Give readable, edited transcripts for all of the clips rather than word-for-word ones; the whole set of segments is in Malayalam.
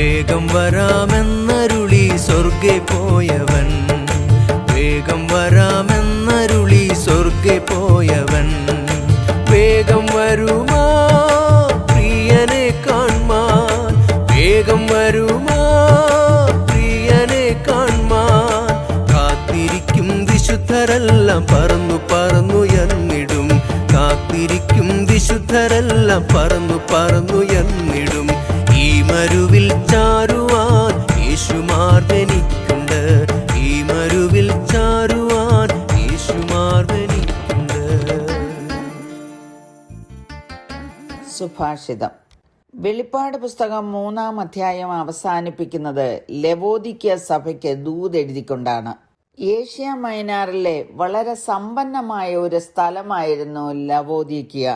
വേഗം വരാമെന്നരുളി സ്വർഗെ പോയവൻ, വേഗം വരാമെന്നരുളി സ്വർഗെ പോയവൻ. വേഗം വരുമാ പ്രിയനെ കാൺമാൻ, വേഗം വരുമാ പ്രിയനെ കാൺമാൻ. കാത്തിരിക്കും വിശുദ്ധരെല്ലാം പറന്നു പറന്നുയർന്നിടും, കാത്തിരിക്കും വിശുദ്ധരെല്ലാം പറന്നു പറന്നുയർന്നിടും. ഈ മരുവിൽ ചാരുവാൻ യേശുമാർവെനിക്കുണ്ട്, ഈ മരുവിൽ ചാരുവാൻ യേശുമാർവെനിക്കുണ്ട്. സുഭാഷിതം. വെളിപ്പാട് പുസ്തകം 3-ാം അധ്യായം അവസാനിപ്പിക്കുന്നത് ലവോദിക്യ സഭയ്ക്ക് ദൂതെഴുതിക്കൊണ്ടാണ്. ഏഷ്യ മൈനറിലെ വളരെ സമ്പന്നമായ ഒരു സ്ഥലമായിരുന്നു ലവോദിക്യ.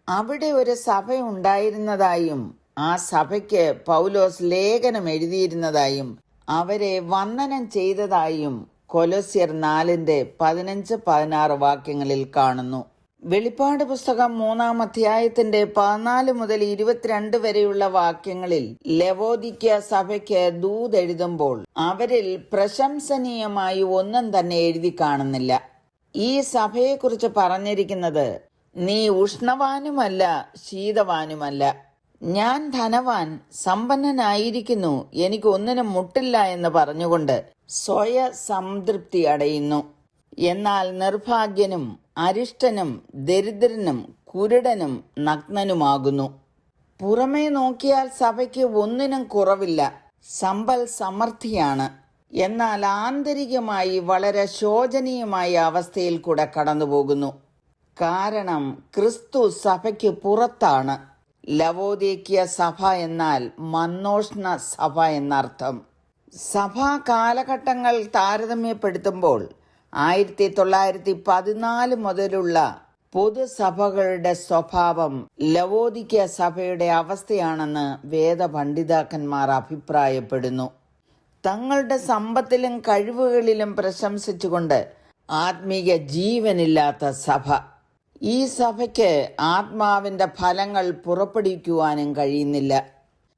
അവിടെ ഒരു സഭ ഉണ്ടായിരുന്നതായും ആ സഭയ്ക്ക് പൗലോസ് ലേഖനം എഴുതിയിരുന്നതായും അവരെ വന്ദനം ചെയ്തതായും കൊലോസ്യർ 4:15-16 വാക്യങ്ങളിൽ കാണുന്നു. വെളിപ്പാട് പുസ്തകം 3-ാം അധ്യായത്തിന്റെ 14 മുതൽ 22 വരെയുള്ള വാക്യങ്ങളിൽ ലവോദിക്യ സഭയ്ക്ക് ദൂതെഴുതുമ്പോൾ അവരിൽ പ്രശംസനീയമായി ഒന്നും തന്നെ എഴുതി കാണുന്നില്ല. ഈ സഭയെക്കുറിച്ച് പറഞ്ഞിരിക്കുന്നത്, നീ ഉഷ്ണവാനുമല്ല ശീതവാനുമല്ല, ഞാൻ ധനവാൻ സമ്പന്നനായിരിക്കുന്നു, എനിക്ക് ഒന്നിനും മുട്ടില്ല എന്ന് പറഞ്ഞുകൊണ്ട് സ്വയ സംതൃപ്തി അടയുന്നു. എന്നാൽ നിർഭാഗ്യനും അരിഷ്ടനും ദരിദ്രനും കുരുടനും നഗ്നനുമാകുന്നു. പുറമേ നോക്കിയാൽ സഭയ്ക്ക് ഒന്നിനും കുറവില്ല, സമ്പൽ സമൃദ്ധിയാണ്. എന്നാൽ ആന്തരികമായി വളരെ ശോചനീയമായ അവസ്ഥയിൽ കൂടെ കടന്നുപോകുന്നു. കാരണം ക്രിസ്തു സഭയ്ക്ക് പുറത്താണ്. ലവോദിക്യ സഭ എന്നാൽ മന്നോഷ്ണ സഭ എന്നർത്ഥം. സഭാ കാലഘട്ടങ്ങൾ താരതമ്യപ്പെടുത്തുമ്പോൾ 1914 മുതലുള്ള പൊതുസഭകളുടെ സ്വഭാവം ലവോദിക്യ സഭയുടെ അവസ്ഥയാണെന്ന് വേദപണ്ഡിതാക്കന്മാർ അഭിപ്രായപ്പെടുന്നു. തങ്ങളുടെ സമ്പത്തിലും കഴിവുകളിലും പ്രശംസിച്ചുകൊണ്ട് ആത്മീയ ജീവനില്ലാത്ത സഭ. ഈ സഭയ്ക്ക് ആത്മാവിന്റെ ഫലങ്ങൾ പുറപ്പെടുവിക്കുവാനും കഴിയുന്നില്ല.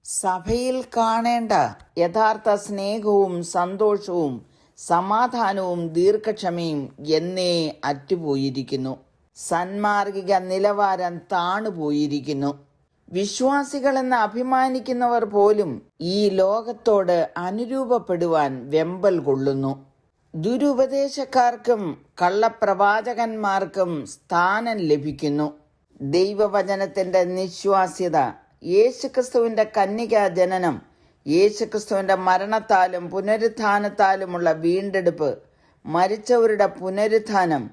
സഭയിൽ കാണേണ്ട യഥാർത്ഥ സ്നേഹവും സന്തോഷവും സമാധാനവും ദീർഘക്ഷമയും എന്നേ അറ്റുപോയിരിക്കുന്നു. സന്മാർഗിക നിലവാരം താണുപോയിരിക്കുന്നു. വിശ്വാസികളെന്ന് അഭിമാനിക്കുന്നവർ പോലും ഈ ലോകത്തോട് അനുരൂപപ്പെടുവാൻ വെമ്പൽ കൊള്ളുന്നു. ദുരുപദേശക്കാർക്കും കള്ളപ്രവാചകന്മാർക്കും സ്ഥാനം ലഭിക്കുന്നു. ദൈവവചനത്തിന്റെ നിശ്വാസ്യത, യേശുക്രിസ്തുവിന്റെ കന്യകാ ജനനം, യേശുക്രിസ്തുവിന്റെ മരണത്താലും പുനരുത്ഥാനത്താലുമുള്ള വീണ്ടെടുപ്പ്, മരിച്ചവരുടെ പുനരുത്ഥാനം,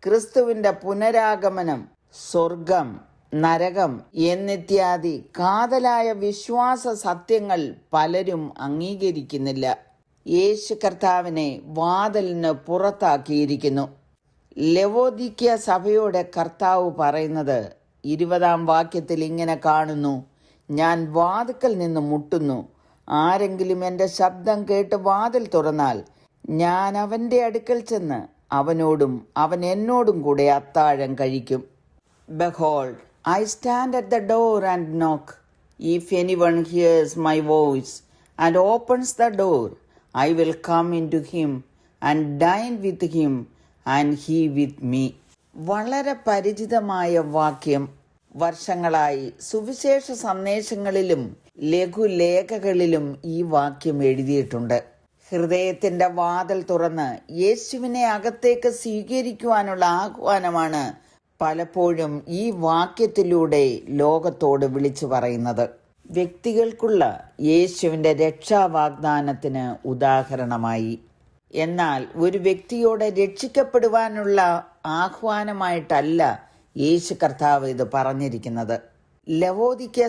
ക്രിസ്തുവിന്റെ പുനരാഗമനം, സ്വർഗം, നരകം എന്നിത്യാദി കാതലായ വിശ്വാസ സത്യങ്ങൾ പലരും അംഗീകരിക്കുന്നില്ല. യേശു കർത്താവിനെ വാതിലിന് പുറത്താക്കിയിരിക്കുന്നു. ലവോദിക്യ സഭയോടെ കർത്താവ് പറയുന്നത് 20-ാം വാക്യത്തിൽ ഇങ്ങനെ കാണുന്നു: ഞാൻ വാതിൽക്കൽ നിന്ന് മുട്ടുന്നു, ആരെങ്കിലും എൻ്റെ ശബ്ദം കേട്ട് വാതിൽ തുറന്നാൽ ഞാൻ അവൻ്റെ അടുക്കൽ ചെന്ന് അവനോടും അവൻ എന്നോടും കൂടെ അത്താഴം കഴിക്കും. Behold, I stand at the door and knock. If anyone hears my voice and opens the door, I will come into him and dine with him and he with me. വളരെ പരിചിതമായ വാക്യം. വർഷങ്ങളായി സുവിശേഷ സന്ദേശങ്ങളിലും ലഘുലേഖകളിലും ഈ വാക്യം എഴുതിയിട്ടുണ്ട്. ഹൃദയത്തിന്റെ വാതിൽ തുറന്ന് യേശുവിനെ അകത്തേക്ക് സ്വീകരിക്കുവാനുള്ള ആഹ്വാനമാണ് പലപ്പോഴും ഈ വാക്യത്തിലൂടെ ലോകത്തോട് വിളിച്ചു പറയുന്നത്. വ്യക്തികൾക്കുള്ള യേശുവിന്റെ രക്ഷാവാഗ്ദാനത്തിന് ഉദാഹരണമായി. എന്നാൽ ഒരു വ്യക്തിയോട് രക്ഷിക്കപ്പെടുവാനുള്ള ആഹ്വാനമായിട്ടല്ല യേശു കർത്താവ് ഇത് പറഞ്ഞിരിക്കുന്നത്. ലവോദിക്യ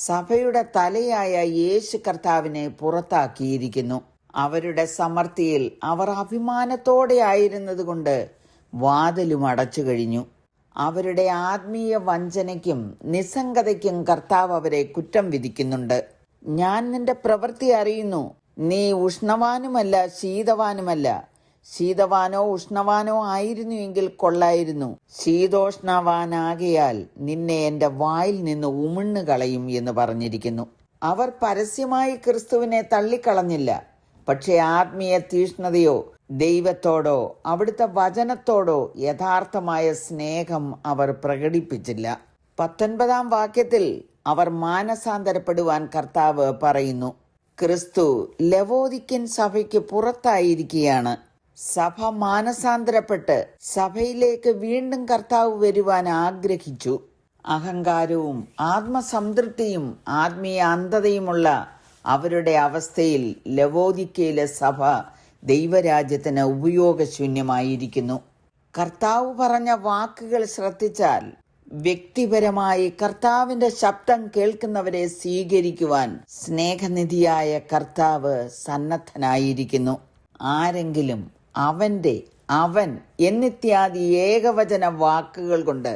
സഭയുടെ തലയായ യേശു കർത്താവിനെ പുറത്താക്കിയിരിക്കുന്നു. അവരുടെ സമൃദ്ധിയിൽ അവർ അഭിമാനത്തോടെ ആയിരുന്നത് കൊണ്ട് വാതിലും അടച്ചു കഴിഞ്ഞു. അവരുടെ ആത്മീയ വഞ്ചനയ്ക്കും നിസ്സംഗതയ്ക്കും കർത്താവ് അവരെ കുറ്റം വിധിക്കുന്നുണ്ട്. ഞാൻ നിന്റെ പ്രവൃത്തി അറിയുന്നു, നീ ഉഷ്ണവാനുമല്ല ശീതവാനുമല്ല. ശീതവാനോ ഉഷ്ണവാനോ ആയിരുന്നുവെങ്കിൽ കൊള്ളായിരുന്നു. ശീതോഷ്ണവാനാകയാൽ നിന്നെ എൻ്റെ വായിൽ നിന്ന് ഉമിണ്ണു കളയും എന്ന് പറഞ്ഞിരിക്കുന്നു. അവർ പരസ്യമായി ക്രിസ്തുവിനെ തള്ളിക്കളഞ്ഞില്ല. പക്ഷേ ആത്മീയ തീഷ്ണതയോ ദൈവത്തോടോ അവിടുത്തെ വചനത്തോടോ യഥാർത്ഥമായ സ്നേഹം അവർ പ്രകടിപ്പിച്ചില്ല. 19-ാം വാക്യത്തിൽ അവർ മാനസാന്തരപ്പെടുവാൻ കർത്താവ് പറയുന്നു. ക്രിസ്തു ലവോദിക്കൻ സഭയ്ക്ക് പുറത്തായിരിക്കുകയാണ്. സഭ മാനസാന്തരപ്പെട്ട് സഭയിലേക്ക് വീണ്ടും കർത്താവ് വരുവാൻ ആഗ്രഹിച്ചു. അഹങ്കാരവും ആത്മസംതൃപ്തിയും ആത്മീയ അന്ധതയുമുള്ള അവരുടെ അവസ്ഥയിൽ ലവോദിക്കയിലെ സഭ ദൈവരാജ്യത്തിന് ഉപയോഗശൂന്യമായിരിക്കുന്നു. കർത്താവ് പറഞ്ഞ വാക്കുകൾ ശ്രദ്ധിച്ചാൽ വ്യക്തിപരമായി കർത്താവിൻ്റെ ശബ്ദം കേൾക്കുന്നവരെ സ്വീകരിക്കുവാൻ സ്നേഹനിധിയായ കർത്താവ് സന്നദ്ധനായിരിക്കുന്നു. ആരെങ്കിലും അവൻ എന്നിത്യാദി ഏകവചന വാക്കുകൾ കൊണ്ട്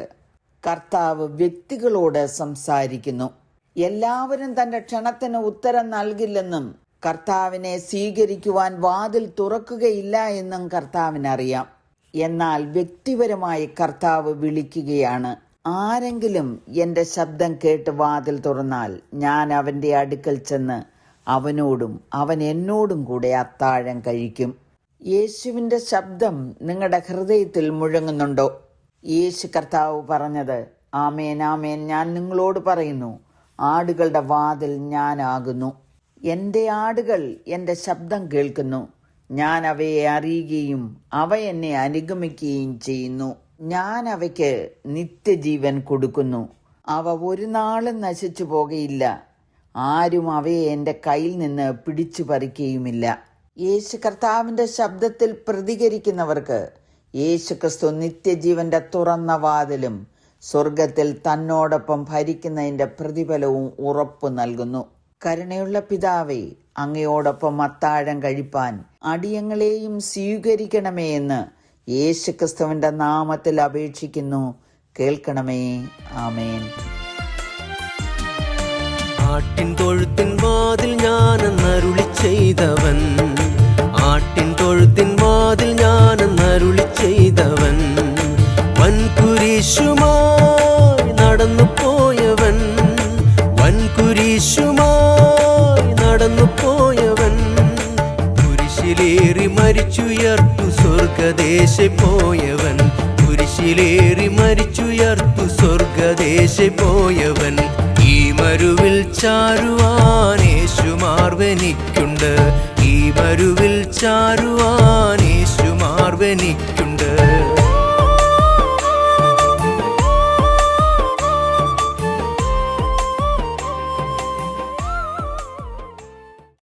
കർത്താവ് വ്യക്തികളോട് സംസാരിക്കുന്നു. എല്ലാവരും തൻ്റെ ക്ഷണത്തിന് ഉത്തരം നൽകില്ലെന്നും കർത്താവിനെ സ്വീകരിക്കുവാൻ വാതിൽ തുറക്കുകയില്ല എന്നും കർത്താവിനറിയാം. എന്നാൽ വ്യക്തിപരമായി കർത്താവ് വിളിക്കുകയാണ്. ആരെങ്കിലും എൻ്റെ ശബ്ദം കേട്ട് വാതിൽ തുറന്നാൽ ഞാൻ അവൻ്റെ അടുക്കൽ ചെന്ന് അവനോടും അവൻ എന്നോടും കൂടെ അത്താഴം കഴിക്കും. യേശുവിൻ്റെ ശബ്ദം നിങ്ങളുടെ ഹൃദയത്തിൽ മുഴങ്ങുന്നുണ്ടോ? യേശു കർത്താവ് പറഞ്ഞത്, ആമേൻ ആമേൻ, ഞാൻ നിങ്ങളോട് പറയുന്നു, ആടുകളുടെ വാതിൽ ഞാനാകുന്നു. എൻ്റെ ആടുകൾ എൻ്റെ ശബ്ദം കേൾക്കുന്നു. ഞാൻ അവയെ അറിയുകയും അവ എന്നെ അനുഗമിക്കുകയും ചെയ്യുന്നു. ഞാൻ അവയ്ക്ക് നിത്യജീവൻ കൊടുക്കുന്നു. അവ ഒരു നാളും നശിച്ചു പോകയില്ല. ആരും അവയെ എൻ്റെ കയ്യിൽ നിന്ന് പിടിച്ചു പറിക്കുകയുമില്ല. യേശു കർത്താവിൻ്റെ ശബ്ദത്തിൽ പ്രതികരിക്കുന്നവർക്ക് യേശുക്രിസ്തു നിത്യജീവന്റെ തുറന്ന വാതിലും സ്വർഗത്തിൽ തന്നോടൊപ്പം ഭരിക്കുന്നതിൻ്റെ പ്രതിഫലവും ഉറപ്പു നൽകുന്നു. കരുണയുള്ള പിതാവേ, അങ്ങയോടൊപ്പം അത്താഴം കഴിപ്പാൻ അടിയങ്ങളെയും സ്വീകരിക്കണമേ എന്ന് യേശുക്രിസ്തുവിന്റെ നാമത്തിൽ അപേക്ഷിക്കുന്നു. കേൾക്കണമേ. ആമേൻ. ആട്ടിൻ തൊഴുത്തിൻ വാതിൽ ഞാനെന്നരുളി ചെയ്തവൻ, ആട്ടിൻ തൊഴുത്തിൻ വാതിൽ ഞാനെന്നരുളി ചെയ്തവൻ, വൻകുരിശുമായി നടന്നു പോയവൻ, വൻകുരിശുമായി നടന്നു പോയവൻ, കുരിശിലേറി മരിച്ചുയർത്തു സ്വർഗദേശെ പോയവൻ, കുരിശിലേറി മരിച്ചുയർത്തു സ്വർഗദേശെ പോയവൻ. ഈ മരുവിൽ ചാരുവാൻ യേശുമാർവെനിക്കുണ്ട്, ഈ മരുവിൽ ചാരുവാൻ യേശുമാർവെനിക്കുണ്ട്.